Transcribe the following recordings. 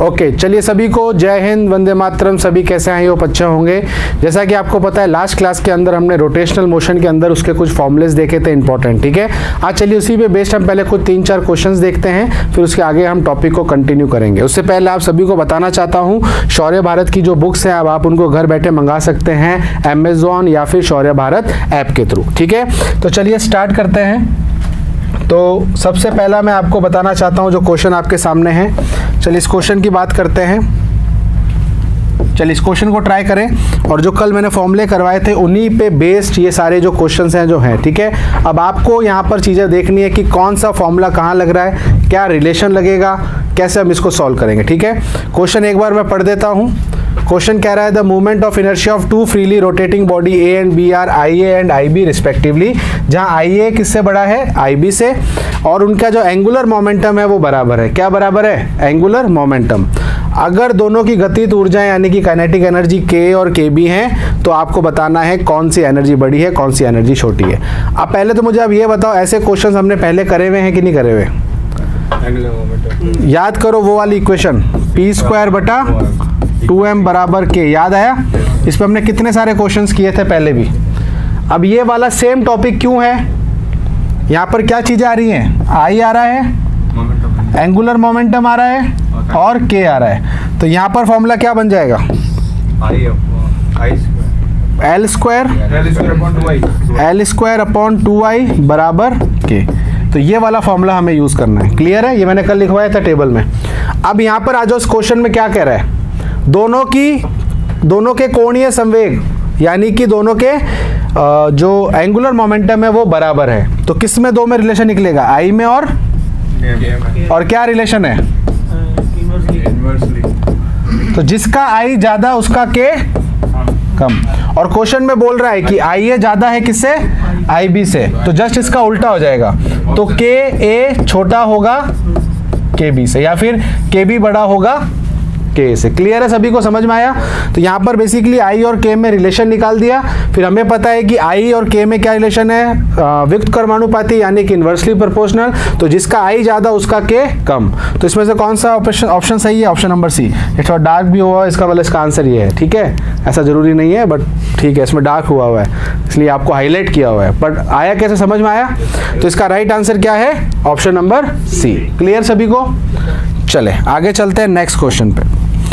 Okay, चलिए सभी को जय हिंद, वंदे मातरम। सभी कैसे हैं? ये अच्छे होंगे। जैसा कि आपको पता है लास्ट क्लास के अंदर हमने रोटेशनल मोशन के अंदर उसके कुछ फॉर्मुलेस देखे थे इंपॉर्टेंट, ठीक है। आज चलिए उसी पे बेस्ड हम पहले कुछ 3-4 क्वेश्चंस देखते हैं, फिर उसके आगे हम टॉपिक को कंटिन्यू करेंगे। उससे पहले आप सभी को बताना चाहता हूँ, शौर्य भारत की जो बुक्स हैं अब आप उनको घर बैठे मंगा सकते हैं अमेजॉन या फिर शौर्य भारत ऐप के थ्रू, ठीक है। तो चलिए स्टार्ट करते हैं। तो सबसे पहला मैं आपको बताना चाहता हूं जो क्वेश्चन आपके सामने है। चलिए इस क्वेश्चन की बात करते हैं। चलिए इस क्वेश्चन को ट्राई करें, और जो कल मैंने फॉर्मूले करवाए थे उन्हीं पे बेस्ड ये सारे जो क्वेश्चंस हैं जो हैं, ठीक है। अब आपको यहाँ पर चीज़ें देखनी है कि कौन सा फॉर्मूला कहाँ लग रहा है, क्या रिलेशन लगेगा, कैसे हम इसको सॉल्व करेंगे, ठीक है। क्वेश्चन एक बार मैं पढ़ देता हूँ। क्वेश्चन कह रहा है the movement of inertia of two freely rotating body A and B are I A and I B respectively, जहां आई ए किससे बड़ा है, आई बी से, और उनका जो एंगुलर मोमेंटम है वो बराबर है। क्या बराबर है? Angular momentum. अगर दोनों की गतिज ऊर्जाएं यानी कि काइनेटिक एनर्जी के और के बी हैं, तो आपको बताना है कौन सी एनर्जी बड़ी है, कौन सी एनर्जी छोटी है। अब पहले तो मुझे अब ये बताओ, ऐसे क्वेश्चन हमने पहले करे हुए हैं कि नहीं करे हुए? याद करो वो वाली इक्वेशन, पी स्क्वायर बटा 2m बराबर के, याद आया? इस पर हमने कितने सारे क्वेश्चंस किए थे पहले भी। अब ये वाला सेम टॉपिक क्यों है? यहाँ पर क्या चीजें आ रही हैं? आई आ रहा है, एंगुलर मोमेंटम आ रहा है, और के आ रहा है। तो यहाँ पर फॉर्मूला क्या बन जाएगा? एल स्क्वायर अपॉन 2i बराबर के। तो ये वाला फॉर्मूला हमें यूज करना है। क्लियर है? ये मैंने कल लिखवाया था टेबल में। अब यहाँ पर आ जाओ, इस क्वेश्चन में क्या कह रहा है? दोनों के कोणीय संवेग यानी कि दोनों के जो एंगुलर मोमेंटम है वो बराबर है। तो किस में दो में रिलेशन निकलेगा? आई में और क्या रिलेशन है? तो जिसका आई ज्यादा उसका के कम। और क्वेश्चन में बोल रहा है कि आई ए ज्यादा है किससे? आई बी से। तो जस्ट इसका उल्टा हो जाएगा। तो के ए छोटा होगा के बी से, या फिर के बी बड़ा होगा के से। क्लियर है? सभी को समझ में आया? तो यहाँ पर बेसिकली आई और के में रिलेशन निकाल दिया। फिर हमें पता है कि आई और के में क्या रिलेशन है? व्युत्क्रमानुपाती कर्मानुपाती यानी कि इन्वर्सली प्रोपोर्शनल। तो जिसका आई ज्यादा उसका के कम। तो इसमें से कौन सा ऑप्शन सही है? Option number C. थोड़ा डार्क भी हुआ है इसका, मतलब इसका आंसर ये है, ठीक है। ऐसा जरूरी नहीं है बट ठीक है, इसमें डार्क हुआ है इसलिए आपको हाईलाइट किया हुआ है। बट आया कैसे, समझ में आया? तो इसका राइट आंसर क्या है? ऑप्शन नंबर सी। क्लियर सभी को? चले आगे चलते हैं नेक्स्ट क्वेश्चन पे।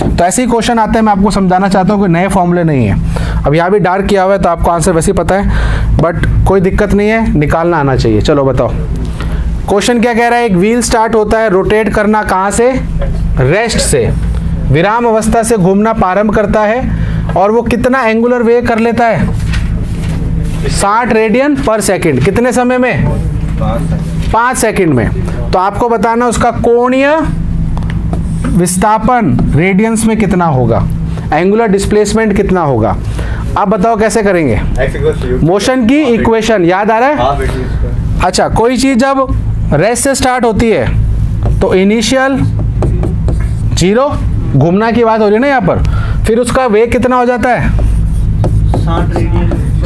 तो ऐसे ही क्वेश्चन आते हैं, मैं आपको समझाना चाहता हूँ कि नए फॉर्मूले नहीं है। अब यहाँ भी डार्क किया हुआ है तो आपको आंसर वैसे ही पता है, बट कोई दिक्कत नहीं है, निकालना आना चाहिए। चलो बताओ क्वेश्चन क्या कह रहा है। एक व्हील स्टार्ट होता है रोटेट करना, कहाँ से? रेस्ट से। विराम अवस्था से घूमना प्रारंभ करता है, और वो कितना एंगुलर वेग कर लेता है? 60 रेडियन पर सेकेंड। कितने समय में? 5 सेकेंड में। तो आपको बताना उसका कोणीय विस्थापन रेडियंस में कितना होगा, एंगुलर डिस्प्लेसमेंट कितना होगा। अब बताओ कैसे करेंगे? मोशन की इक्वेशन याद आ रहा है? अच्छा, कोई चीज जब रेस्ट से स्टार्ट होती है तो इनिशियल 0, घूमना की बात हो रही है ना यहाँ पर, फिर उसका वेग कितना हो जाता है?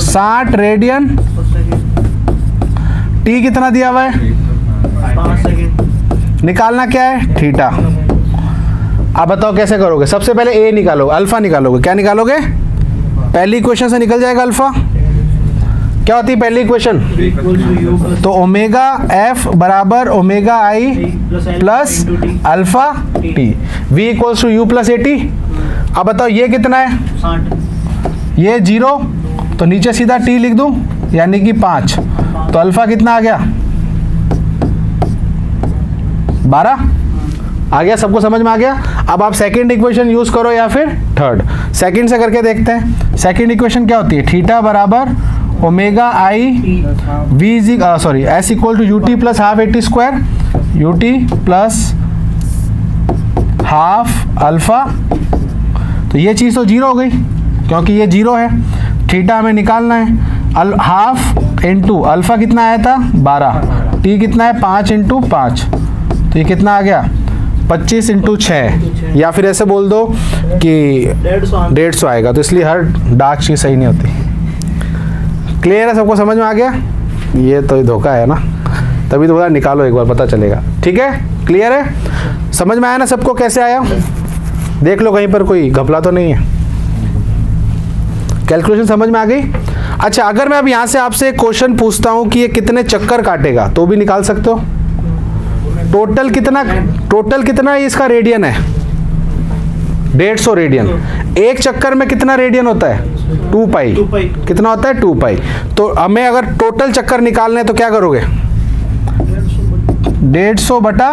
60 रेडियन। टी कितना दिया हुआ है? 5 सेकेंड। निकालना क्या है? थीटा। अब बताओ कैसे करोगे? सबसे पहले ए निकालोगे, अल्फा निकालोगे। क्या निकालोगे? पहली इक्वेशन से निकल जाएगा अल्फा। क्या होती है पहली इक्वेशन? तो ओमेगा एफ बराबर omega I plus alpha T, V equals to U plus A T. अब बताओ ये कितना है? 60। ये 0, तो नीचे सीधा टी लिख दूं यानी कि 5। तो अल्फा कितना आ गया? 12 आ गया। सबको समझ में आ गया? अब आप सेकंड इक्वेशन यूज करो या फिर थर्ड। सेकंड से करके देखते हैं। सेकंड इक्वेशन क्या होती है? थीटा बराबर omega I V sorry S equal to U T plus half A T square, U T plus half alpha. तो ये चीज़ तो 0 हो गई क्योंकि ये 0 है। थीटा हमें निकालना है। हाफ इंटू अल्फा कितना आया था? 12। टी कितना है? 5 इंटू 5। तो ये कितना आ गया? 25 इंटू 6, या फिर ऐसे बोल दो कि 150 आएगा। तो इसलिए हर डार्क चीज़ सही नहीं होती। क्लियर है? सबको समझ में आ गया? ये तो धोखा है ना, तभी तो बोला निकालो एक बार पता चलेगा। ठीक है? क्लियर है? समझ में आया ना सबको? कैसे आया? देख लो कहीं पर कोई घपला तो नहीं है। कैलकुलेशन समझ में आ गई? अच्छा, अगर मैं अब यहाँ से आपसे एक क्वेश्चन पूछता हूँ कि ये कितने चक्कर काटेगा, तो भी निकाल सकते हो। टोटल कितना इसका रेडियन है? 150 रेडियन। एक चक्कर में कितना रेडियन होता है? 2 पाई। कितना होता है? 2 पाई। तो हमें अगर टोटल चक्कर निकालने हैं तो क्या करोगे? 150 बटा,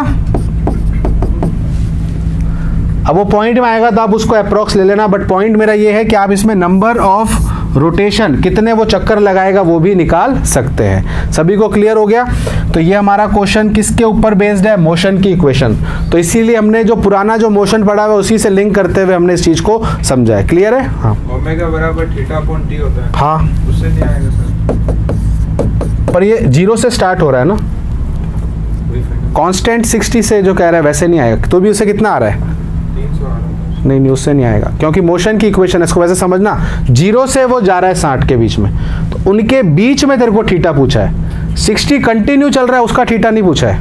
अब वो पॉइंट में आएगा तो आप उसको अप्रोक्स ले लेना, बट पॉइंट मेरा ये है कि आप इसमें नंबर ऑफ रोटेशन, कितने वो चक्कर लगाएगा, वो भी निकाल सकते हैं। सभी को क्लियर हो गया? तो ये हमारा क्वेश्चन किसके ऊपर बेस्ड है? मोशन की इक्वेशन। तो इसीलिए हमने जो पुराना जो मोशन पढ़ा हुआ है उसी से लिंक करते हुए हमने इस चीज को समझा है। क्लियर है? हाँ। ओमेगा बराबर थीटा अपॉन टी होता है। हाँ, उससे नहीं आएगा सर। पर ये 0 से स्टार्ट हो रहा है ना, कांस्टेंट 60 से जो कह रहा है वैसे नहीं आएगा। तो भी उसे कितना आ रहा है? 300 आ रहा है। नहीं, उससे नहीं आएगा, क्योंकि मोशन की इक्वेशन है। इसको वैसे समझना, 0 से वो जा रहा है 60 के बीच में, तो उनके बीच में तेरे को थीटा पूछा है। 60 कंटिन्यू चल रहा है, उसका थीटा नहीं पूछा है।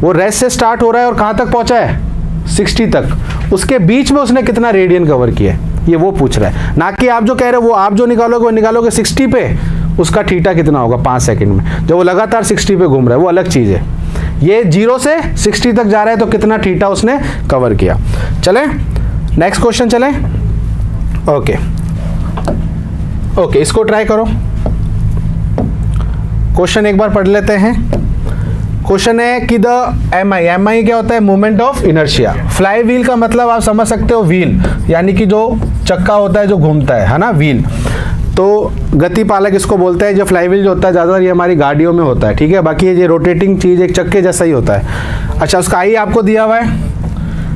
वो रेस्ट से स्टार्ट हो रहा है और कहाँ तक पहुंचा है? 60 तक। उसके बीच में उसने कितना रेडियन कवर किया है, ये वो पूछ रहा है। ना कि आप जो कह रहे हो वो आप जो निकालोगे वो निकालोगे 60 पे, उसका थीटा कितना होगा 5 सेकंड में, जब वो लगातार 60 पे घूम रहा है, वो अलग चीज़ है। ये 0 से 60 तक जा रहा है तो कितना थीटा उसने कवर किया। चले नेक्स्ट क्वेश्चन चलें। ओके, इसको ट्राई करो। क्वेश्चन एक बार पढ़ लेते हैं। क्वेश्चन है कि द एम आई क्या होता है? Moment of inertia. Fly wheel का मतलब आप समझ सकते हो, व्हील यानी कि जो चक्का होता है जो घूमता है ना, व्हील। तो गति पालक इसको बोलते हैं। जो फ्लाई व्हील जो होता है ज़्यादातर ये हमारी गाड़ियों में होता है, ठीक है। बाकी ये रोटेटिंग चीज़ एक चक्के जैसा ही होता है। अच्छा, उसका आई आपको दिया हुआ है।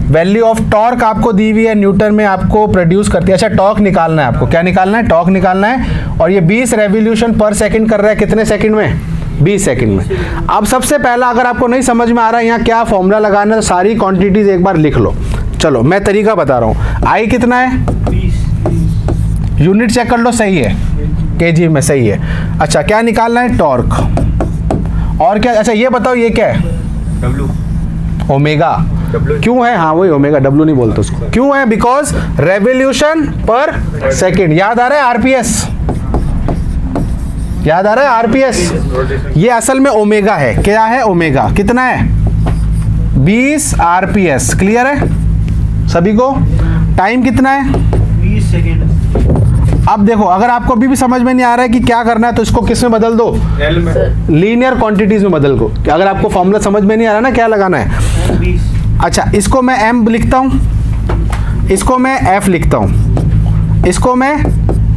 वैल्यू ऑफ टॉर्क आपको दी हुई है, न्यूटन में आपको प्रोड्यूस करती है। अच्छा, टॉर्क निकालना है आपको। क्या निकालना है? टॉर्क निकालना है। और ये 20 रेवोल्यूशन पर सेकंड कर रहा है, कितने सेकंड में? 20 सेकंड में। अब सबसे पहला, अगर आपको नहीं समझ में आ रहा है यहाँ क्या फॉर्मूला लगाना है, तो सारी क्वांटिटीज एक बार लिख लो। चलो मैं तरीका बता रहा हूँ। आई कितना है? 20। यूनिट चेक कर लो, सही है, केजी में सही है। अच्छा, क्या निकालना है? टॉर्क। और क्या? अच्छा ये बताओ, ये क्या है? डब्ल्यू। ओमेगा। क्यों है? हाँ वही ओमेगा, डब्ल्यू नहीं बोलते उसको। क्यों है? बिकॉज रेवोल्यूशन पर सेकंड। याद आ रहा है आरपीएस? याद आ रहा है आरपीएस? ये असल में ओमेगा है। क्या है? ओमेगा। कितना है? 20 आरपीएस। क्लियर है सभी को? टाइम कितना है? 20 सेकेंड। अब देखो, अगर आपको अभी भी समझ में नहीं आ रहा है कि क्या करना है, तो इसको किस में बदल दो? एल में। लीनियर क्वांटिटीज में बदल दो। अगर आपको फॉर्मूला समझ में नहीं आ रहा ना क्या लगाना है। 20। अच्छा, इसको मैं m लिखता हूँ, इसको मैं f लिखता हूँ, इसको मैं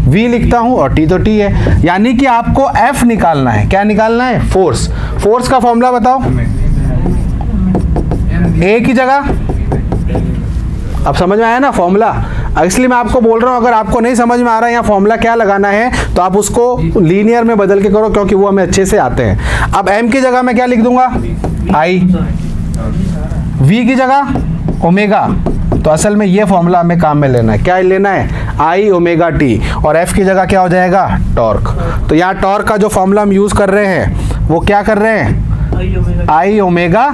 v लिखता हूँ, और t तो t है। यानी कि आपको f निकालना है। क्या निकालना है? फोर्स। फोर्स का फॉर्मूला बताओ। a की जगह, अब समझ में आया ना फॉर्मूला? इसलिए मैं आपको बोल रहा हूँ, अगर आपको नहीं समझ में आ रहा है यहाँ फॉर्मूला क्या लगाना है, तो आप उसको लीनियर में बदल के करो, क्योंकि वो हमें अच्छे से आते हैं। अब m की जगह मैं क्या लिख दूंगा? i। v की जगह ओमेगा। तो असल में ये फॉर्मूला हमें काम में लेना है। क्या लेना है? आई ओमेगा टी। और f की जगह क्या हो जाएगा? टॉर्क। तो यहाँ टॉर्क का जो फॉर्मूला हम यूज़ कर रहे हैं वो क्या कर रहे हैं? आई ओमेगा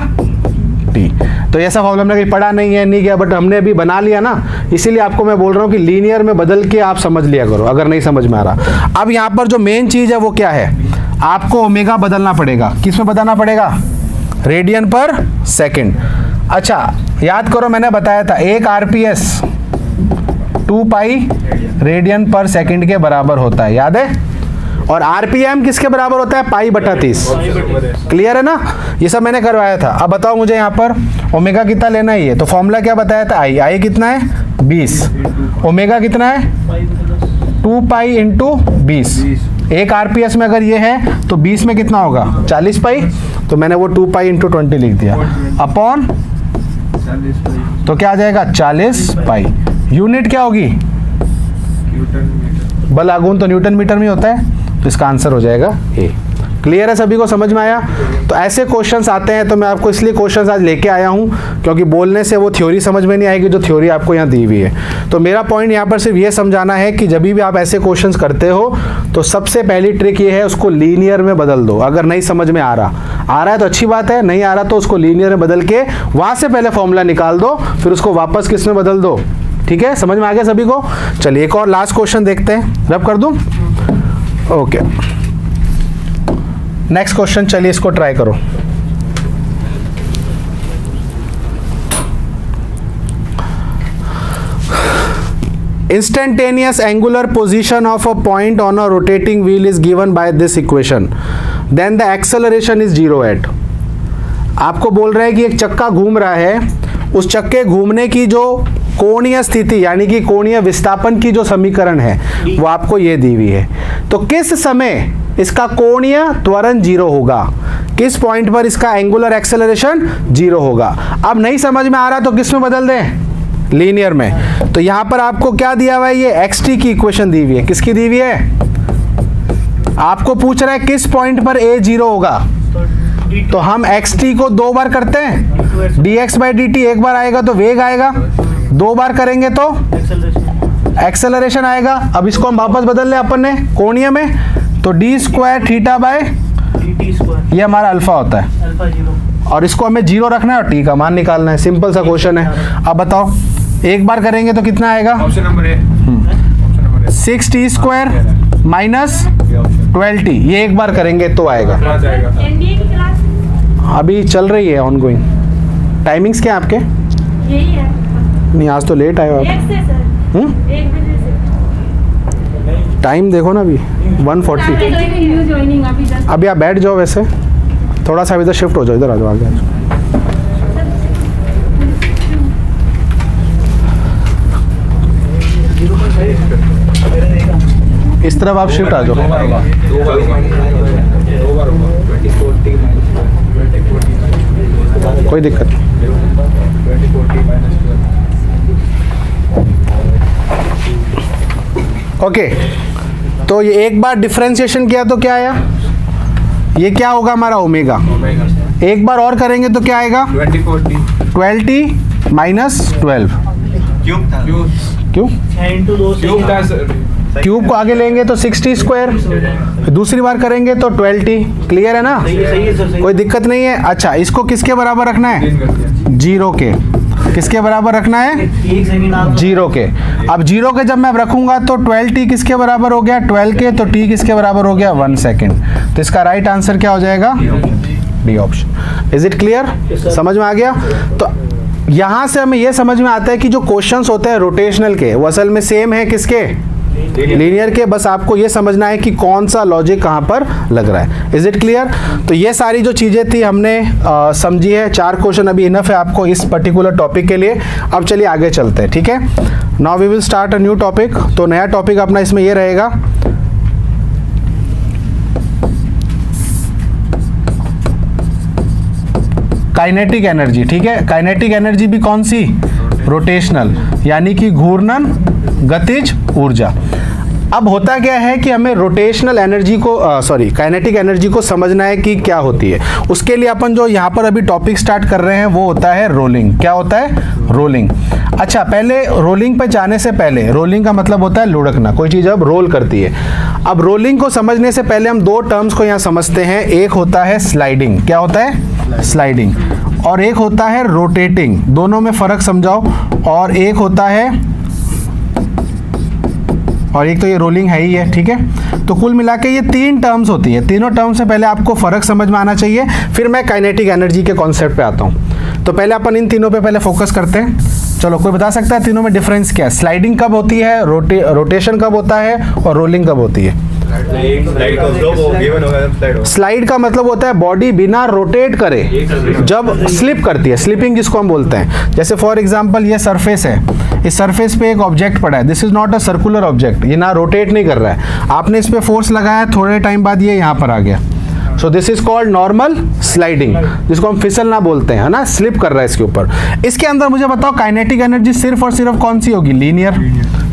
टी। तो ऐसा फॉर्मूला हमने कहीं पढ़ा नहीं है, नहीं किया, बट हमने अभी बना लिया ना, इसीलिए आपको मैं बोल रहा हूँ कि लीनियर में बदल के आप समझ लिया करो, अगर नहीं समझ में आ रहा। अब यहाँ पर जो मेन चीज़ है वो क्या है? आपको ओमेगा बदलना पड़ेगा। किस में बदलना पड़ेगा? रेडियन पर सेकेंड। अच्छा याद करो, मैंने बताया था 1 आरपीएस 2 पाई रेडियन पर सेकंड के बराबर होता है, याद है? और आरपीएम किसके बराबर होता है? पाई बटा 30। क्लियर है ना? ये सब मैंने करवाया था। अब बताओ मुझे यहाँ पर ओमेगा कितना लेना है? ये तो फॉर्मूला क्या बताया था? आई कितना है? 20। ओमेगा कितना है? 2 पाई इंटू 20। 1 आरपीएस में अगर ये है तो 20 में कितना होगा? 40 पाई। तो मैंने वो 2 पाई इंटू 20 लिख दिया अपॉन, तो क्या आ जाएगा? 40 पाई। यूनिट क्या होगी? बल आघूर्ण तो न्यूटन मीटर में होता है, तो इसका आंसर हो जाएगा ए। क्लियर है सभी को, समझ में आया? तो ऐसे क्वेश्चंस आते हैं, तो मैं आपको इसलिए क्वेश्चंस आज लेके आया हूँ क्योंकि बोलने से वो थ्योरी समझ में नहीं आएगी जो थ्योरी आपको यहाँ दी हुई है। तो मेरा पॉइंट यहाँ पर सिर्फ ये समझाना है कि जब भी आप ऐसे क्वेश्चंस करते हो तो सबसे पहली ट्रिक ये है, उसको लीनियर में बदल दो। अगर नहीं समझ में आ रहा है तो अच्छी बात है, नहीं आ रहा तो उसको लीनियर में बदल के वहाँ से पहले फॉर्मूला निकाल दो, फिर उसको वापस किस में बदल दो। ठीक है, समझ में आ गया सभी को? चलिए एक और लास्ट क्वेश्चन देखते हैं, रब कर दूं? ओके, नेक्स्ट क्वेश्चन, चलिए इसको ट्राई करो। Instantaneous angular position of a point on a rotating wheel is given by this equation. Then the acceleration is 0 at. आपको बोल रहा है कि एक चक्का घूम रहा है, उस चक्के घूमने की जो कोणीय स्थिति यानी कि कोणीय विस्थापन की जो समीकरण है वो आपको ये दी हुई है। तो किस समय इसका कोणीय त्वरण 0 होगा, किस पॉइंट पर इसका एंगुलर एक्सेलरेशन 0 होगा। अब नहीं समझ में आ रहा तो किस में बदल दें? लीनियर में। तो यहां पर आपको क्या दिया हुआ है? ये xt की इक्वेशन दी हुई है। किसकी दी हुई है? आपको पूछ रहा है किस पॉइंट पर a 0 होगा, तो हम xt को 2 बार करते हैं, dx/dt एक बार आएगा तो वेग आएगा, 2 बार करेंगे तो एक्सेलरेशन आएगा। अब इसको हम वापस बदल लें अपन ने कोणीय में, तो d²θ/dt ये हमारा अल्फा होता है, और इसको हमें 0 रखना है और t का मान निकालना है। सिंपल सा क्वेश्चन है। अब बताओ, एक बार करेंगे तो कितना आएगा? Option number A, option number A 6t² minus 12t, ये एक बार करेंगे तो आएगा। आ जाएगा। एनडीए की क्लास अभी चल रही है ऑनगोइंग। टाइमिंग्स क्या है आपके? यही है, नहीं आज तो लेट आए हो आप। 1 से सर, 1 बजे से। टाइम देखो ना, अभी 1:40। न्यू ज्वाइनिंग अभी जस्ट। अभी आप बैठ जाओ, वैसे थोड़ा सा इधर शिफ्ट हो जाओ, इधर आ जाओ, आगे आ जाओ। इस तरफ आप शिफ्ट आ जाओ। 2 बार होगा 2040 कोई दिक्कत नहीं। 2040 ओके, तो ये एक बार डिफरेंशिएशन किया तो क्या आया? ये क्या होगा हमारा ओमेगा। एक बार और करेंगे तो क्या आएगा? 12t minus 12। क्यों? क्यूब को आगे लेंगे तो 6t², दूसरी बार करेंगे तो 12t। क्लियर है ना? कोई दिक्कत नहीं है। अच्छा, इसको किसके बराबर रखना है? 0 के। किसके बराबर रखना है? 0 के। अब 0 के जब मैं रखूंगा तो 12t किसके बराबर हो गया? 12 के। तो t किसके बराबर हो गया? 1 सेकेंड। तो इसका राइट आंसर क्या हो जाएगा? D option. Is it clear? समझ में आ गया? तो यहां से हमें यह समझ में आता है कि जो क्वेश्चंस होते हैं रोटेशनल के, वो असल में सेम है किसके? लीनियर के। बस आपको ये समझना है कि कौन सा लॉजिक कहाँ पर लग रहा है। Is it clear? तो ये सारी जो चीज़ें थी हमने समझी है। 4 क्वेश्चन अभी इनफ है आपको इस पर्टिकुलर टॉपिक के लिए। अब चलिए आगे चलते हैं, ठीक है? Now we will start a new topic. तो नया टॉपिक अपना इसमें ये रहेगा, काइनेटिक एनर्जी। ठीक है, काइनेटिक एनर्जी भी कौन सी? रोटेशनल, यानी कि घूर्णन गतिज ऊर्जा। अब होता क्या है कि हमें रोटेशनल एनर्जी को काइनेटिक एनर्जी को समझना है कि क्या होती है। उसके लिए अपन जो यहाँ पर अभी टॉपिक स्टार्ट कर रहे हैं वो होता है रोलिंग। क्या होता है? रोलिंग। अच्छा, पहले रोलिंग पे जाने से पहले, रोलिंग का मतलब होता है लुढ़कना, कोई चीज़ अब रोल करती है। अब रोलिंग को समझने से पहले हम 2 टर्म्स को यहाँ समझते हैं। एक होता है स्लाइडिंग। क्या होता है? स्लाइडिंग। और एक होता है रोटेटिंग। दोनों में फ़र्क समझाओ। और एक होता है, और एक तो ये रोलिंग है ही है। ठीक है, तो कुल मिला के ये 3 टर्म्स होती है। तीनों टर्म से पहले आपको फ़र्क समझ में आना चाहिए, फिर मैं काइनेटिक एनर्जी के कॉन्सेप्ट पे आता हूँ। तो पहले अपन इन तीनों पे पहले फोकस करते हैं। चलो, कोई बता सकता है तीनों में डिफरेंस क्या है? स्लाइडिंग कब होती है, रोटेशन कब होता है, और रोलिंग कब होती है? स्लाइड का मतलब होता है बॉडी बिना रोटेट करे जब स्लिप करती है, स्लिपिंग जिसको हम बोलते हैं। जैसे फॉर एग्जांपल ये सरफेस है, इस सरफेस पे एक ऑब्जेक्ट पड़ा है, this is not a circular object, ये ना रोटेट नहीं कर रहा है, आपने इस पे फोर्स लगाया, थोड़े टाइम बाद ये यहाँ पर आ गया। So this is called normal sliding, जिसको हम फिसलना बोलते हैं, है ना, स्लिप कर रहा है इसके ऊपर। इसके अंदर मुझे बताओ काइनेटिक एनर्जी सिर्फ और सिर्फ कौन सी होगी? लीनियर,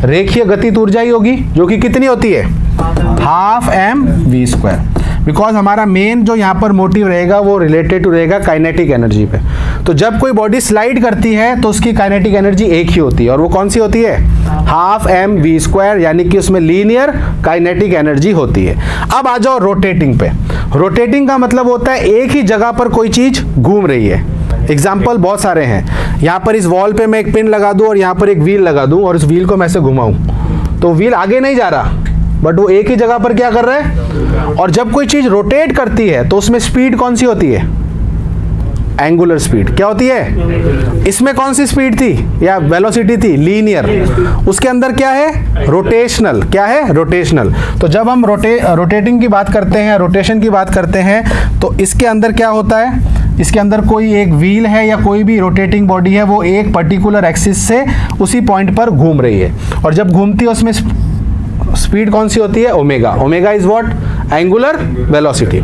रेखीय गतिज ऊर्जा ही होगी, जो कि कितनी होती है? 12 mv²। बिकॉज हमारा मेन जो यहाँ पर मोटिव रहेगा वो रिलेटेड टू रहेगा काइनेटिक एनर्जी पे। तो जब कोई बॉडी स्लाइड करती है तो उसकी काइनेटिक एनर्जी एक ही होती है, और वो कौन सी होती है? हाफ एम वी स्क्वायर, यानी कि उसमें लीनियर काइनेटिक एनर्जी होती है। अब आ जाओ रोटेटिंग पे। रोटेटिंग का मतलब होता है एक ही जगह पर कोई चीज घूम रही है। एग्जाम्पल बहुत सारे हैं। यहाँ पर इस वॉल पे मैं एक पिन लगा दूं और यहाँ पर एक व्हील लगा दूं और इस व्हील को मैं ऐसे घुमाऊं, तो व्हील आगे नहीं जा रहा, बट वो एक ही जगह पर क्या कर रहा है। और जब कोई चीज रोटेट करती है तो उसमें स्पीड कौन सी होती है? Angular speed. क्या होती है? इसमें कौन सी स्पीड थी या वेलोसिटी थी? लीनियर। उसके अंदर क्या है? रोटेशनल। क्या है? रोटेशनल। तो जब हम रोटेटिंग की बात करते हैं, रोटेशन की बात करते हैं, तो इसके अंदर क्या होता है? इसके अंदर कोई एक व्हील है या कोई भी रोटेटिंग बॉडी है, वो एक पर्टिकुलर एक्सिस से उसी पॉइंट पर घूम रही है, और जब घूमती है उसमें स्पीड कौन सी होती है? Omega. Omega is what? Angular velocity.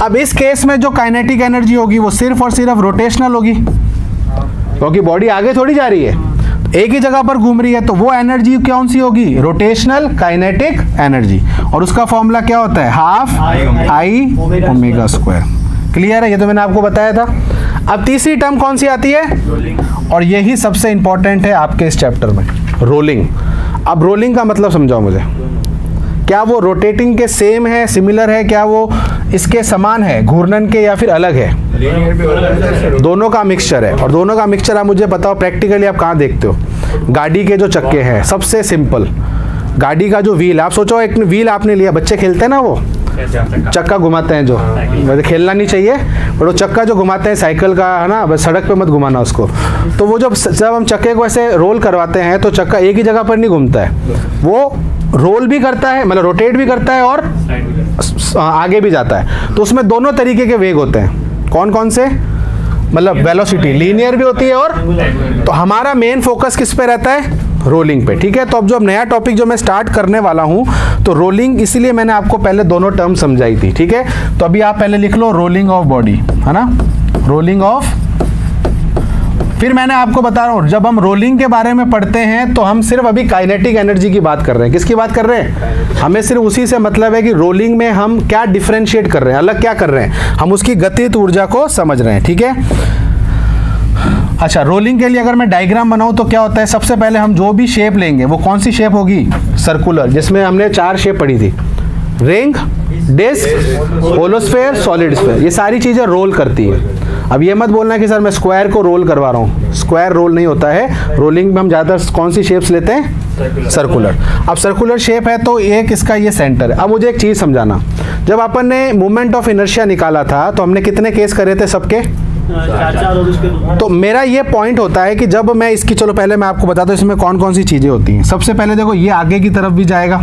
अब इस केस में जो काइनेटिक एनर्जी होगी वो सिर्फ और सिर्फ रोटेशनल होगी, क्योंकि बॉडी आगे थोड़ी जा रही है, एक ही जगह पर घूम रही है, तो वो एनर्जी कौन सी होगी? Rotational kinetic energy. और उसका फॉर्मूला क्या होता है? Half I omega square. Clear है? ये तो मैंने आपको बताया था। अब तीसरी टर्म कौन सी आती है? और यही सबसे इंपॉर्टेंट है आपके इस चैप्टर में, रोलिंग। अब रोलिंग का मतलब समझाओ मुझे। क्या वो रोटेटिंग के सेम है, सिमिलर है? क्या वो इसके समान है, घूर्णन के, या फिर अलग है? दोनों का मिक्सचर है। और दोनों का मिक्सचर आप मुझे बताओ प्रैक्टिकली आप कहाँ देखते हो? गाड़ी के जो चक्के हैं, सबसे सिंपल गाड़ी का जो व्हील, आप सोचो एक व्हील आपने लिया, बच्चे खेलते हैं ना, वो चक्का घुमाते हैं, जो वैसे खेलना नहीं चाहिए, बट वो चक्का जो घुमाते हैं साइकिल का, है ना, बस सड़क पे मत घुमाना उसको। तो वो जब हम चक्के को ऐसे रोल करवाते हैं तो चक्का एक ही जगह पर नहीं घूमता है, वो रोल भी करता है, मतलब रोटेट भी करता है और आगे भी जाता है। तो उसमें दोनों तरीके के वेग होते हैं। कौन कौन से? मतलब वेलोसिटी लीनियर भी होती है, और तो हमारा मेन फोकस किस पे रहता है? रोलिंग पे। ठीक है, तो अब नया टॉपिक जो मैं स्टार्ट करने वाला हूं, तो रोलिंग, इसलिए मैंने आपको पहले दोनों टर्म समझाई थी। ठीक है, तो अभी आप पहले लिख लो रोलिंग ऑफ बॉडी, है ना, रोलिंग ऑफ। फिर मैंने आपको बता रहा हूं, जब हम रोलिंग के बारे में पढ़ते हैं तो हम सिर्फ अभी काइनेटिक एनर्जी की बात कर रहे हैं। किसकी बात कर रहे हैं? हमें सिर्फ उसी से मतलब है कि रोलिंग में हम क्या डिफरेंशिएट कर रहे हैं, अलग क्या कर रहे हैं, हम उसकी गतिज ऊर्जा को समझ रहे हैं। ठीक है, अच्छा, रोलिंग के लिए अगर मैं डायग्राम बनाऊं तो क्या होता है? सबसे पहले हम जो भी शेप लेंगे वो कौन सी शेप होगी? सर्कुलर, जिसमें हमने 4 शेप पढ़ी थी, ring, disc, hollow sphere, solid sphere. ये सारी चीजें रोल करती है। अब ये मत बोलना कि सर मैं स्क्वायर को रोल करवा रहा हूँ, स्क्वायर रोल नहीं होता है। रोलिंग में हम ज़्यादातर कौन सी शेप्स लेते हैं? सर्कुलर। अब सर्कुलर शेप है तो एक इसका ये सेंटर है। अब मुझे एक चीज़ समझाना, जब अपन ने मोमेंट ऑफ इनर्शिया निकाला था तो हमने कितने केस करे थे सबके? 4 तो मेरा ये पॉइंट होता है कि जब मैं इसकी, चलो पहले मैं आपको बताता हूँ इसमें कौन कौन सी चीज़ें होती हैं। सबसे पहले देखो, ये आगे की तरफ भी जाएगा।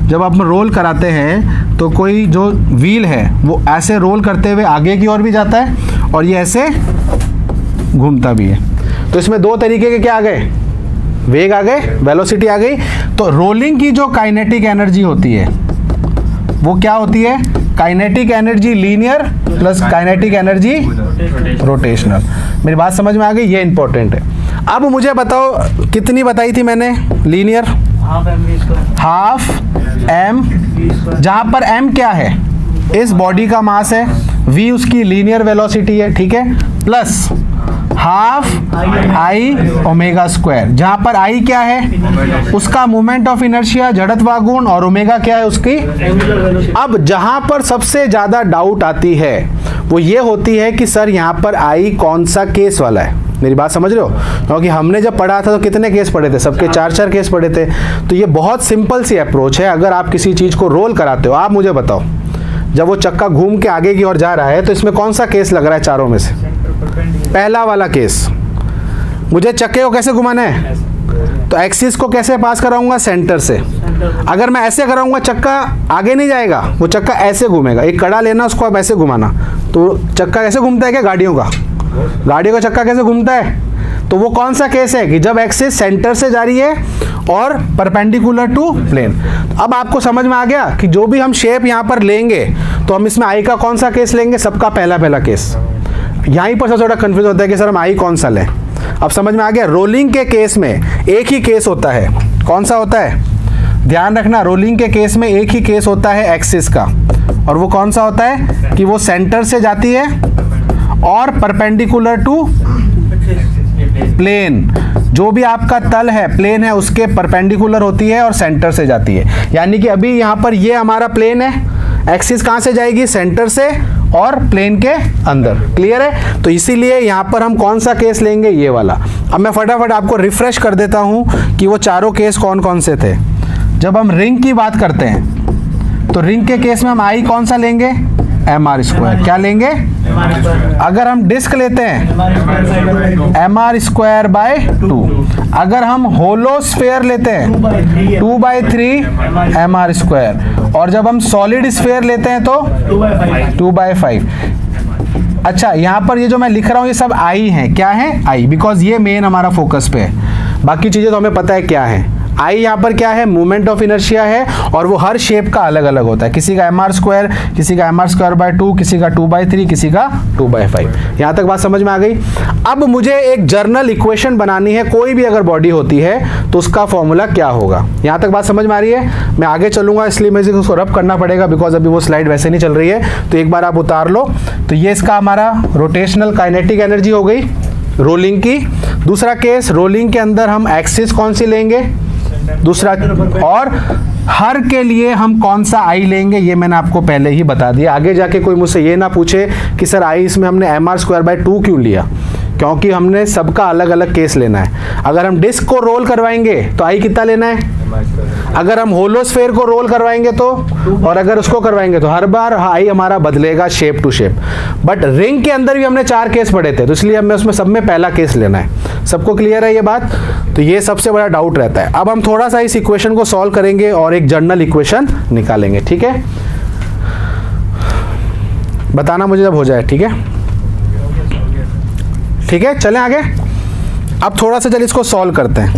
जब आप रोल कराते हैं तो कोई जो व्हील है वो ऐसे रोल करते हुए आगे की ओर भी जाता है, और ये ऐसे घूमता भी है। तो इसमें 2 तरीके के क्या आ गए? वेग आ गए, वेलोसिटी आ गई। तो रोलिंग की जो काइनेटिक एनर्जी होती है वो क्या होती है? Kinetic energy linear plus kinetic energy rotational. मेरी बात समझ में आ गई? ये इंपॉर्टेंट है। अब मुझे बताओ कितनी बताई थी मैंने? लीनियर हाफ एम, जहां पर एम क्या है? इस बॉडी का मास है, वी उसकी लीनियर वेलोसिटी है, ठीक है, plus half I omega square, जहां पर आई क्या है? उसका मोमेंट ऑफ इनर्शिया, जड़त्वा गुण, और ओमेगा क्या है? उसकी। अब जहां पर सबसे ज्यादा डाउट आती है वो ये होती है कि सर यहाँ पर आई कौन सा केस वाला है? मेरी बात समझ रहे हो? क्योंकि हमने जब पढ़ा था तो कितने केस पढ़े थे? सबके 4-4 केस पढ़े थे। तो ये बहुत सिंपल सी अप्रोच है। अगर आप किसी चीज को रोल कराते हो, आप मुझे बताओ, जब वो चक्का घूम के आगे की ओर जा रहा है तो इसमें कौन सा केस लग रहा है चारों में से? पहला वाला केस। मुझे चक्के को कैसे घुमाना है? तो एक्सिस को कैसे पास कराऊंगा? सेंटर से। अगर मैं ऐसे कराऊंगा चक्का आगे नहीं जाएगा, वो चक्का ऐसे घूमेगा। एक कड़ा लेना, उसको आप ऐसे घुमाना, तो चक्का कैसे घूमता है? क्या गाड़ियों का? गाड़ियों का चक्का कैसे घूमता है? तो वो कौन सा केस है कि जब एक्सिस सेंटर से जा रही है और परपेंडिकुलर टू प्लेन। अब आपको समझ में आ गया कि जो भी हम शेप यहाँ पर लेंगे तो हम इसमें आई का कौन सा केस लेंगे? सबका पहला केस। यहीं पर थोड़ा कंफ्यूज होता है कि सर हम आई कौन सा लें। अब समझ में आ गया? रोलिंग के केस में एक ही केस होता है। कौन सा होता है? ध्यान रखना रोलिंग के केस में एक ही केस होता है एक्सिस का, और वो कौन सा होता है कि वो सेंटर से जाती है और परपेंडिकुलर टू प्लेन, जो भी आपका तल है प्लेन है उसके परपेंडिकुलर होती है और सेंटर से जाती है। यानी कि अभी यहाँ पर ये हमारा प्लेन है, एक्सिस कहाँ से जाएगी, सेंटर से और प्लेन के अंदर। क्लियर है? तो इसीलिए यहाँ पर हम कौन सा केस लेंगे, ये वाला। अब मैं फटाफट आपको रिफ्रेश कर देता हूँ कि वो चारों केस कौन कौन से थे। जब हम रिंग की बात करते हैं तो रिंग के केस में हम आई कौन सा लेंगे, mr²। क्या लेंगे? अगर हम डिस्क लेते हैं mr²/2। अगर हम होलोस्फेयर लेते हैं 2/3 mr²। और जब हम सॉलिड स्फेयर लेते हैं तो 2/5। अच्छा, यहाँ पर ये जो मैं लिख रहा हूँ ये सब आई हैं। क्या है? आई, बिकॉज ये मेन हमारा फोकस पे है। बाकी चीज़ें तो हमें पता है क्या है। आई यहाँ पर क्या है, मोमेंट ऑफ इनर्शिया है, और वो हर शेप का अलग अलग होता है। किसी का mr², किसी का mr²/2, किसी का 2/3, किसी का 2/5। यहाँ तक बात समझ में आ गई। अब मुझे एक जर्नल इक्वेशन बनानी है, कोई भी अगर बॉडी होती है तो उसका फॉर्मूला क्या होगा। यहाँ तक बात समझ में आ रही है? मैं आगे चलूंगा इसलिए मुझे उसको रब करना पड़ेगा, बिकॉज अभी वो स्लाइड वैसे नहीं चल रही है, तो एक बार आप उतार लो। तो ये इसका हमारा रोटेशनल काइनेटिक एनर्जी हो गई रोलिंग की। दूसरा केस, रोलिंग के अंदर हम एक्सिस कौन सी लेंगे, दूसरा, और हर के लिए हम कौन सा आई लेंगे ये मैंने आपको पहले ही बता दिया। आगे जाके कोई मुझसे ये ना पूछे कि सर आई इसमें हमने mr²/2 क्यों लिया, क्योंकि हमने सबका अलग अलग केस लेना है। अगर हम डिस्क को रोल करवाएंगे तो आई कितना लेना है, अगर हम होलोस्फेयर को रोल करवाएंगे तो, और अगर उसको करवाएंगे तो हर बार आई हमारा बदलेगा shape to shape. But ring के अंदर भी हमने 4 केस पढ़े थे, तो इसलिए हमें उसमें सब में पहला केस लेना है। सबको क्लियर है ये बात? तो ये सबसे बड़ा डाउट रहता है। अब हम थोड़ा सा इस इक्वेशन को सॉल्व करेंगे और एक जर्नल इक्वेशन निकालेंगे। ठीक है, बताना मुझे जब हो जाए। ठीक है, ठीक है, चलें आगे। अब थोड़ा सा चलिए इसको सॉल्व करते हैं।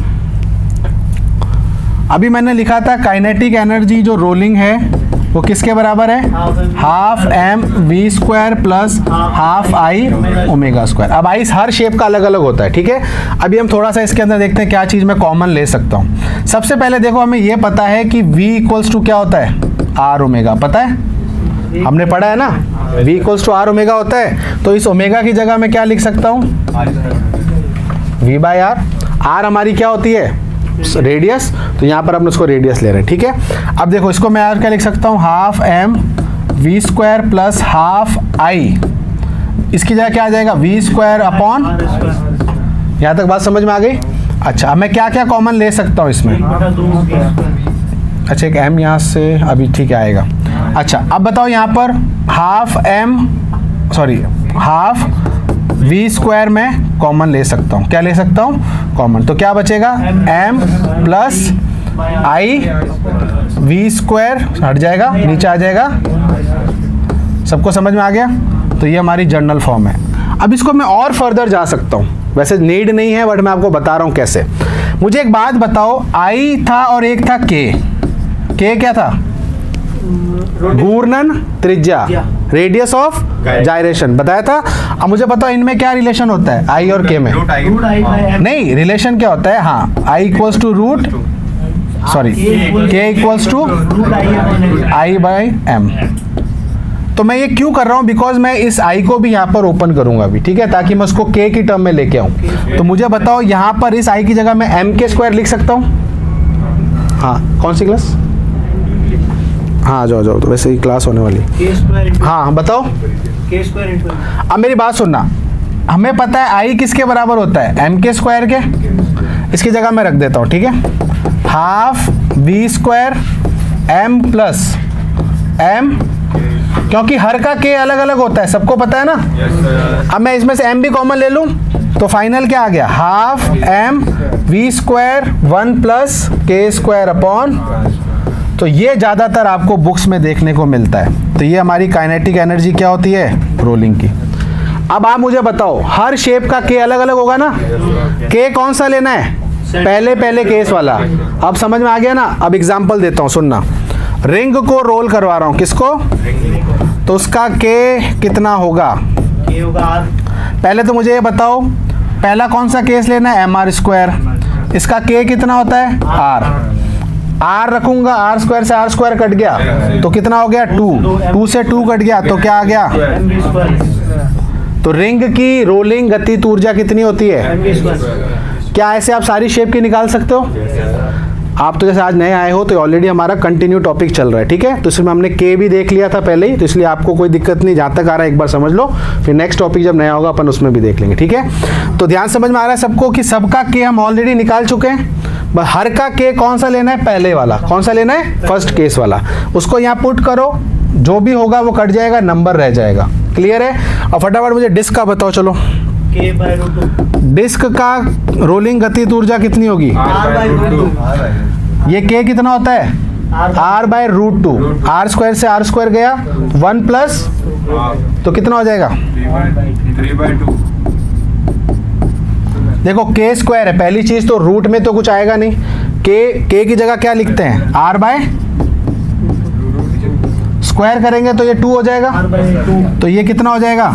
अभी मैंने लिखा था काइनेटिक एनर्जी जो रोलिंग है वो किसके बराबर है, 12mv² प्लस 12i ω²। अब आई हर शेप का अलग अलग होता है। ठीक है, अभी हम थोड़ा सा इसके अंदर देखते हैं क्या चीज़ मैं कॉमन ले सकता हूँ। सबसे पहले देखो, हमें ये पता है कि v = क्या होता है, r ω। पता है, हमने पढ़ा है ना, v = r ω होता है। तो इस ओमेगा की जगह मैं क्या लिख सकता हूँ, v/r। r हमारी क्या होती है, रेडियस, तो यहाँ पर हम उसको रेडियस ले रहे हैं। ठीक है, अब देखो इसको मैं और क्या लिख सकता हूँ, 12mv² प्लस 12i। इसकी जगह क्या आ जाएगा, v²/। यहाँ तक बात समझ में आ गई? अच्छा, अब मैं क्या क्या कॉमन ले सकता हूँ इसमें। अच्छा, एक m यहाँ से अभी ठीक है आएगा। अच्छा, अब बताओ यहाँ पर 12v² में कॉमन ले सकता हूँ। क्या ले सकता हूँ कॉमन, तो क्या बचेगा, m प्लस i v² हट जाएगा, नीचे आ जाएगा। सबको समझ में आ गया? तो ये हमारी जर्नल फॉर्म है। अब इसको मैं और फर्दर जा सकता हूँ, वैसे नीड नहीं है बट मैं आपको बता रहा हूँ कैसे। मुझे एक बात बताओ, i था और एक था k। k क्या था, घूर्णन त्रिज्या, रेडियस ऑफ जायरेशन बताया था। अब मुझे बताओ इनमें क्या रिलेशन होता है आई और के में, नहीं रिलेशन क्या होता है, हाँ I equals to root sorry के इक्वल्स टू I/m। तो मैं ये क्यों कर रहा हूँ, बिकॉज मैं इस आई को भी यहाँ पर ओपन करूंगा अभी, ठीक है, ताकि मैं उसको के की टर्म में लेके आऊँ। तो मुझे बताओ यहाँ पर इस आई की जगह मैं m² लिख सकता हूँ। हाँ, कौन सी क्लास, हाँ जाओ जाओ, तो वैसे ही क्लास होने वाली। हाँ बताओ, अब मेरी बात सुनना, हमें पता है आई किसके बराबर होता है, m² के। इसकी जगह मैं रख देता हूँ, ठीक है, 12v² m प्लस m, क्योंकि हर का k अलग अलग होता है, सबको पता है ना। अब मैं इसमें से m भी कॉमन ले लूँ तो फाइनल क्या आ गया, 12mv² 1 प्लस k² अपॉन। तो ये ज़्यादातर आपको बुक्स में देखने को मिलता है। तो ये हमारी काइनेटिक एनर्जी क्या होती है, रोलिंग की। अब आप मुझे बताओ, हर शेप का के अलग अलग होगा ना, के कौन सा लेना है, पहले केस वाला। अब समझ में आ गया ना। अब एग्जांपल देता हूँ, सुनना। रिंग को रोल करवा रहा हूँ, किसको, तो उसका के कितना होगा, पहले तो मुझे ये बताओ पहला कौन सा केस लेना है, mr²। इसका के कितना होता है, r। आर रखूंगा, आर स्क्वायर से आर स्क्वायर कट गया तो कितना हो गया 2, 2 से 2 कट गया तो क्या आ गया। mv स्क्वायर तो रिंग की रोलिंग गतिज ऊर्जा कितनी होती है। mv square. क्या ऐसे आप सारी शेप की निकाल सकते हो। आप तो जैसे आज नए आए हो तो ऑलरेडी हमारा कंटिन्यू टॉपिक चल रहा है, ठीक है। तो इसमें हमने के भी देख लिया था पहले ही, तो इसलिए आपको कोई दिक्कत नहीं, जहाँ तक आ रहा है एक बार समझ लो, फिर नेक्स्ट टॉपिक जब नया होगा अपन उसमें भी देख लेंगे, ठीक है। तो ध्यान समझ में आ रहा है सबको कि सबका के हम ऑलरेडी निकाल चुके हैं। बस हर का के कौन सा लेना है, पहले वाला। कौन सा लेना है, फर्स्ट केस वाला। उसको यहाँ पुट करो, जो भी होगा वो कट जाएगा, नंबर रह जाएगा। क्लियर है। और फटाफट मुझे डिस्क का बताओ चलो। k/√2 डिस्क का रोलिंग गतिज ऊर्जा कितनी होगी। r/√2 ये के कितना होता है, r/√2। आर स्क्वायर से आर स्क्वायर गया 1 प्लस, तो कितना हो जाएगा 3/2। देखो के स्क्वायर है, पहली चीज तो रूट में तो कुछ आएगा नहीं। के की जगह क्या लिखते हैं, r/, स्क्वायर करेंगे तो ये 2 हो जाएगा, r/2 तो ये कितना हो जाएगा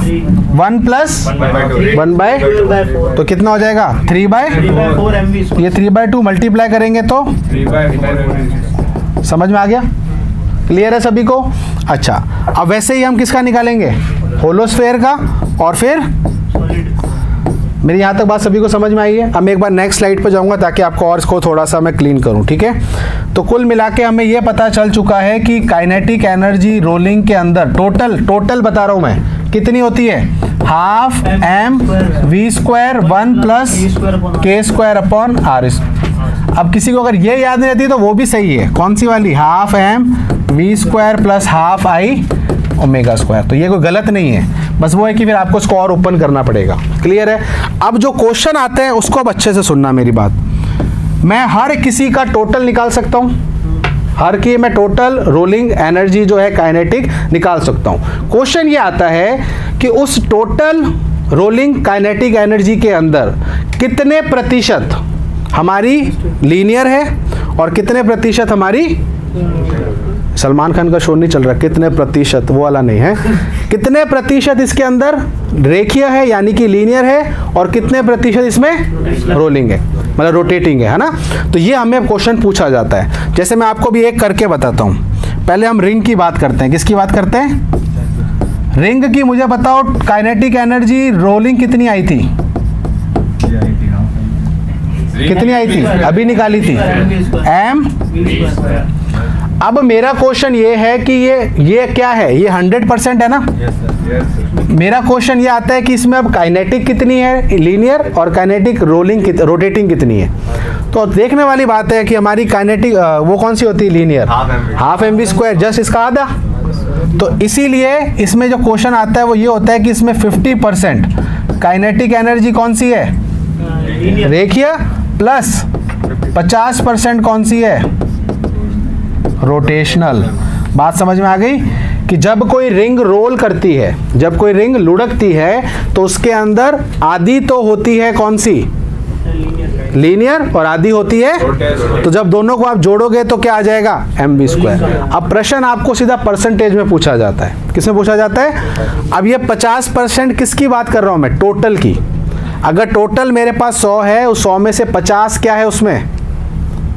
1 प्लस 1/, तो कितना हो जाएगा 3/4 mv स्क्वायर। ये 3/2 मल्टीप्लाई करेंगे तो 3/4। समझ में आ गया। क्लियर है सभी को। अच्छा, अब वैसे ही हम किसका निकालेंगे, होलोस्फेयर का, और फिर मेरी यहाँ तक बात सभी को समझ में आई है। अब मैं एक बार नेक्स्ट स्लाइड पर जाऊँगा ताकि आपको और इसको थोड़ा सा मैं क्लीन करूँ, ठीक है। तो कुल मिला के हमें ये पता चल चुका है कि काइनेटिक एनर्जी रोलिंग के अंदर टोटल बता रहा हूँ मैं, कितनी होती है, half M V square 1 plus K square upon R. अब किसी को अगर ये याद नहीं रहती तो वो भी सही है, कौन सी वाली, half M V square plus half I omega square. तो ये कोई गलत नहीं है, बस वो है कि फिर आपको इसको और ओपन करना पड़ेगा। क्लियर है। अब जो क्वेश्चन आते हैं उसको अब अच्छे से सुनना मेरी बात। मैं हर किसी का टोटल निकाल सकता हूँ, हर की मैं टोटल रोलिंग एनर्जी जो है काइनेटिक निकाल सकता हूँ। क्वेश्चन ये आता है कि उस टोटल रोलिंग काइनेटिक एनर्जी के अंदर कितने प्रतिशत हमारी लीनियर है और कितने प्रतिशत हमारी, सलमान खान का शो नहीं चल रहा, कितने प्रतिशत वो वाला नहीं है, कितने प्रतिशत इसके अंदर रेखीय है यानी कि लीनियर है, और कितने प्रतिशत इसमें रोलिंग है मतलब रोटेटिंग है ना। तो ये हमें क्वेश्चन पूछा जाता है। जैसे मैं आपको भी एक करके बताता हूँ। पहले हम रिंग की बात करते हैं। किसकी बात करते हैं, रिंग की। मुझे बताओ काइनेटिक एनर्जी रोलिंग कितनी आई थी, कितनी आई थी, अभी निकाली थी, एम। अब मेरा क्वेश्चन ये है कि ये क्या है, ये 100% है ना। मेरा क्वेश्चन ये आता है कि इसमें अब काइनेटिक कितनी है लीनियर और काइनेटिक रोटेटिंग कितनी है। तो देखने वाली बात है कि हमारी काइनेटिक वो कौन सी होती है, linear, half M V square, just इसका आधा। तो इसीलिए इसमें जो क्वेश्चन आता है वो ये होता है कि इसमें 50% काइनेटिक एनर्जी कौन सी है, रेखीय, प्लस 50% कौन सी है, रोटेशनल। बात समझ में आ गई कि जब कोई रिंग रोल करती है, जब कोई रिंग लुढ़कती है तो उसके अंदर आधी तो होती है कौन सी, लीनियर, और आधी होती है, तो जब दोनों को आप जोड़ोगे तो क्या आ जाएगा, एम बी स्क्वायर। अब प्रश्न आपको सीधा परसेंटेज में पूछा जाता है। किसमें पूछा जाता है। अब ये 50% किसकी बात कर रहा हूं मैं, टोटल की। अगर टोटल मेरे पास 100 है, उस 100 में से 50 क्या है, उसमें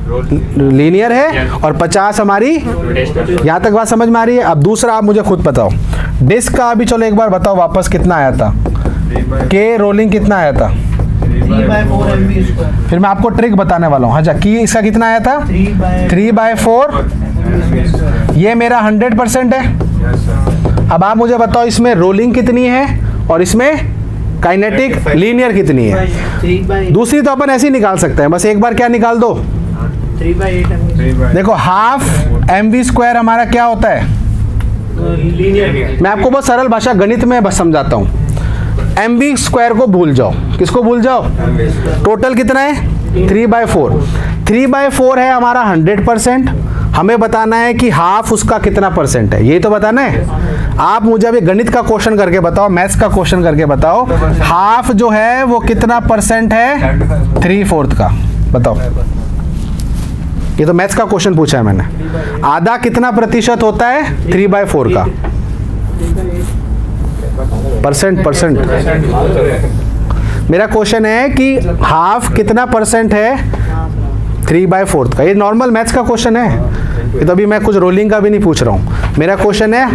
लीनियर है और 50 हमारी, यहाँ तक बात समझ में आ रही है। अब दूसरा आप मुझे खुद बताओ, डिस्क का अभी चलो एक बार बताओ वापस कितना आया था, के रोलिंग कितना आया था, 3/4 mv स्क्वायर। फिर मैं आपको ट्रिक बताने वाला हूँ। हाँ की इसका कितना आया था, 3/4। ये मेरा 100% है। अब आप मुझे बताओ इसमें रोलिंग कितनी है और इसमें काइनेटिक लीनियर कितनी है। दूसरी तो अपन ऐसे ही निकाल सकते हैं, बस एक बार क्या निकाल दो, 3/8 mv। देखो हाफ एम वी स्क्वायर हमारा क्या होता है, लीनियर। मैं आपको बहुत सरल भाषा गणित में बस समझाता हूँ। एम वी स्क्वायर को भूल जाओ, किसको भूल जाओ, टोटल कितना है 3/4। 3/4 है हमारा 100%। हमें बताना है कि हाफ उसका कितना परसेंट है, ये तो बताना है। आप मुझे अभी गणित का क्वेश्चन करके बताओ, मैथ्स का क्वेश्चन करके बताओ, हाफ जो है वो कितना परसेंट है, 3/4 का, बताओ। ये तो मैथ्स का क्वेश्चन पूछा है मैंने। आधा कितना प्रतिशत होता है 3/4 का, परसेंट। मेरा क्वेश्चन है कि हाफ कितना परसेंट है 3/4 का। ये नॉर्मल मैथ्स का क्वेश्चन है, ये तो अभी मैं कुछ रोलिंग का भी नहीं पूछ रहा हूँ। मेरा क्वेश्चन है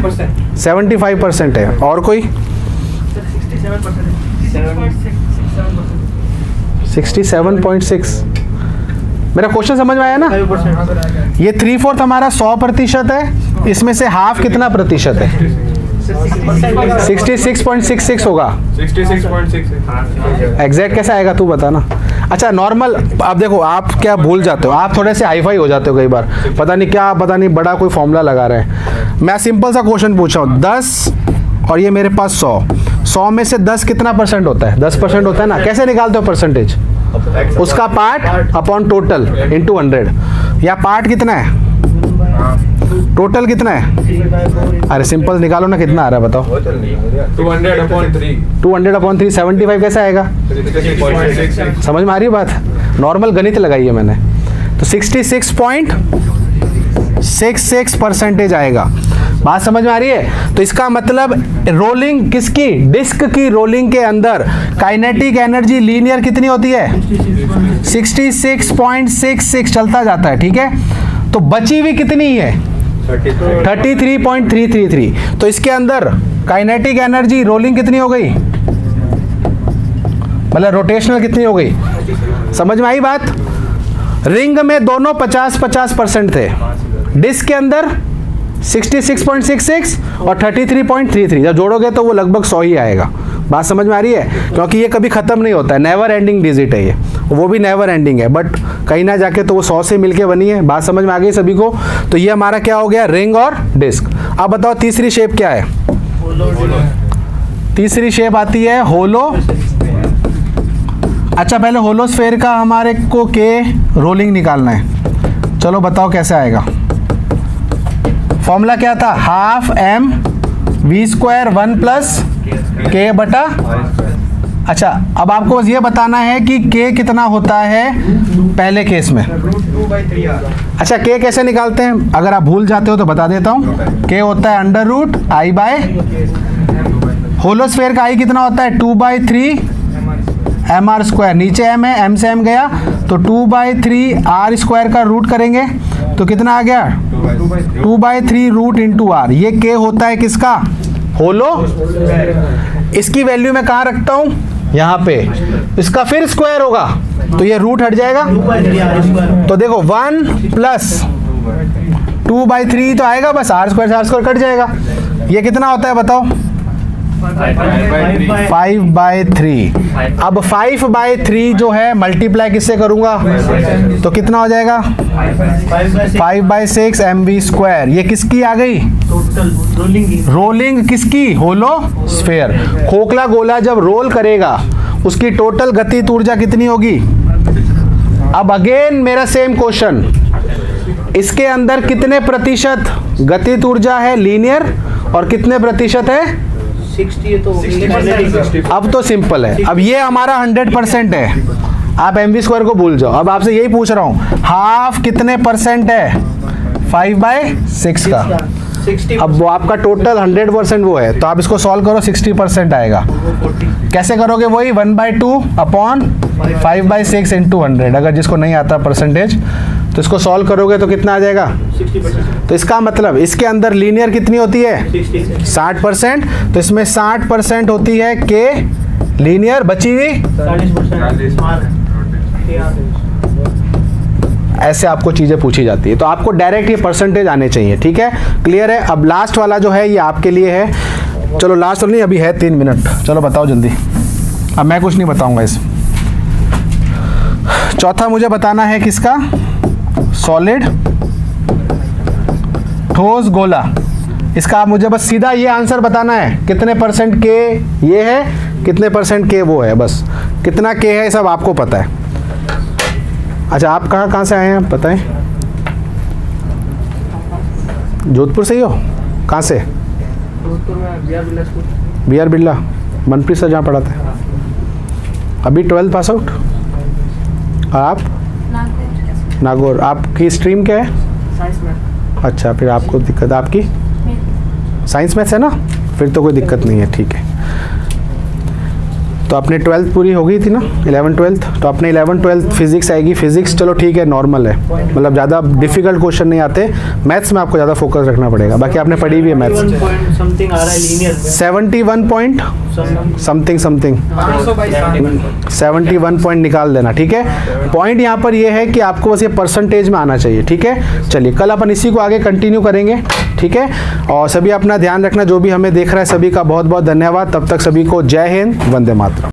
75% है। और कोई 67.6। मेरा क्वेश्चन समझ में आया ना? ये 3/4 हमारा 100% है, इसमें से हाफ कितना प्रतिशत है? 66.66 होगा। 66.6 एग्जैक्ट कैसे आएगा तू बता ना। अच्छा नॉर्मल, अब देखो आप क्या भूल जाते हो, आप थोड़े से हाईफाई हो जाते हो कई बार, पता नहीं बड़ा कोई फॉर्मूला लगा रहे हैं। मैं सिंपल सा क्वेश्चन पूछ रहा हूँ, 10 और ये मेरे पास 100 में से 10 कितना परसेंट होता है? 10% होता है ना। कैसे निकालते हो परसेंटेज? उसका पार्ट अपॉन टोटल इंटू 100। या पार्ट कितना है, टोटल कितना है? अरे सिंपल निकालो ना, कितना आ रहा है बताओ? 200/3 200/3 75 कैसे आएगा? 66.6 समझ में आ रही है बात? नॉर्मल गणित लगाई है मैंने। तो 66.66% आएगा। बात समझ में आ रही है? तो इसका मतलब रोलिंग किसकी, डिस्क की रोलिंग के अंदर काइनेटिक एनर्जी लीनियर कितनी होती है? 66.66 चलता जाता है, ठीक है। तो बची हुई कितनी है? 33.333। तो इसके अंदर काइनेटिक एनर्जी रोलिंग कितनी हो गई, मतलब रोटेशनल कितनी हो गई? समझ में आई बात? रिंग में दोनों 50-50% थे, डिस्क के अंदर 66.66 और 33.33। जब जोड़ोगे तो वो लगभग 100 ही आएगा। बात समझ में आ रही है? क्योंकि ये कभी ख़त्म नहीं होता है, नेवर एंडिंग डिजिट है ये, वो भी नेवर एंडिंग है, बट कहीं ना जाके तो वो 100 से मिलके बनी है। बात समझ में आ गई सभी को? तो ये हमारा क्या हो गया, रिंग और डिस्क। अब बताओ तीसरी शेप क्या है? तीसरी शेप आती है होलो। अच्छा पहले होलोस्फेयर का हमारे को के रोलिंग निकालना है। चलो बताओ कैसे आएगा? फॉर्मूला क्या था? हाफ m v² 1 + k बटा। अच्छा अब आपको बस ये बताना है कि k कितना होता है पहले केस में। अच्छा k कैसे निकालते हैं? अगर आप भूल जाते हो तो बता देता हूँ। k होता है √i/, होलोस्फेयर का i कितना होता है? 2/3 mr²। नीचे m है, m से m गया तो 2/3 r² का रूट करेंगे तो कितना आ गया? 2/3 रूट इंटू r। ये k होता है किसका? होलो। इसकी वैल्यू मैं कहाँ रखता हूँ? यहाँ पे। इसका फिर स्क्वायर होगा तो ये रूट हट जाएगा। तो देखो 1 + 2/3 तो आएगा, बस r² कट जाएगा। ये कितना होता है बताओ? 5/3। अब 5/3 जो है मल्टीप्लाई किससे करूंगा तो कितना हो जाएगा? 5/6 mv²। ये किसकी आ गई? रोलिंग किसकी? होलोस्फेयर। खोखला गोला जब रोल करेगा उसकी टोटल गतिज ऊर्जा कितनी होगी? अब अगेन मेरा सेम क्वेश्चन, इसके अंदर कितने प्रतिशत गतिज ऊर्जा है लीनियर और कितने प्रतिशत है? 60 तो अब तो सिंपल है। अब ये हमारा 100% है, आप mv² को भूल जाओ। अब आपसे यही पूछ रहा हूँ, हाफ कितने परसेंट है? 5/6 का। अब वो आपका टोटल 100% वो है, तो आप इसको सॉल्व करो 60% आएगा। कैसे करोगे? वही 1/2/5/6 इंटू 100। अगर जिसको नहीं आता परसेंटेज तो इसको सॉल्व करोगे तो कितना आ जाएगा? 60%। तो इसका मतलब इसके अंदर लीनियर कितनी होती है? 60%। तो इसमें 60% होती है के लीनियर, बची हुई 40%। ऐसे आपको चीज़ें पूछी जाती है। तो आपको डायरेक्ट ये परसेंटेज आने चाहिए, ठीक है? क्लियर है? अब लास्ट वाला जो है ये आपके लिए है। चलो लास्ट वाला नहीं, अभी है 3 मिनट। चलो बताओ जल्दी। अब मैं कुछ नहीं बताऊंगा इस। चौथा मुझे बताना है किसका? सॉलिड, ठोस, गोला। इसका आप मुझे बस सीधा ये आंसर बताना है, कितने परसेंट के ये है, कितने परसेंट के वो है। बस कितना के है सब आपको पता है। अच्छा आप कहाँ से आए हैं बताएं? जोधपुर से ही हो? कहाँ से? जोधपुर में BR बिरला मनप्रीत सर जहाँ पढ़ाते हैं। अभी 12th पास आउट। आप? नागौर। आपकी स्ट्रीम क्या है? साइंस में। अच्छा फिर आपको दिक्कत, आपकी साइंस मैथ्स है ना, फिर तो कोई दिक्कत नहीं है, ठीक है। तो अपने 12th पूरी हो गई थी ना, 11 12th, तो अपने 11 12th फिजिक्स आएगी। फिजिक्स चलो ठीक है, नॉर्मल है, मतलब ज़्यादा डिफिकल्ट क्वेश्चन नहीं आते। मैथ्स में आपको ज़्यादा फोकस रखना पड़ेगा, बाकी आपने पढ़ी भी है मैथ्स। 71 point something आ रहा है लीनियर में 71 पॉइंट समथिंग 71 पॉइंट निकाल देना, ठीक है। पॉइंट यहाँ पर ये है कि आपको बस ये परसेंटेज में आना चाहिए, ठीक है। चलिए कल अपन इसी को आगे कंटिन्यू करेंगे, ठीक है। और सभी अपना ध्यान रखना, जो भी हमें देख रहा है सभी का बहुत बहुत धन्यवाद। तब तक सभी को जय हिंद, वंदे मातरम।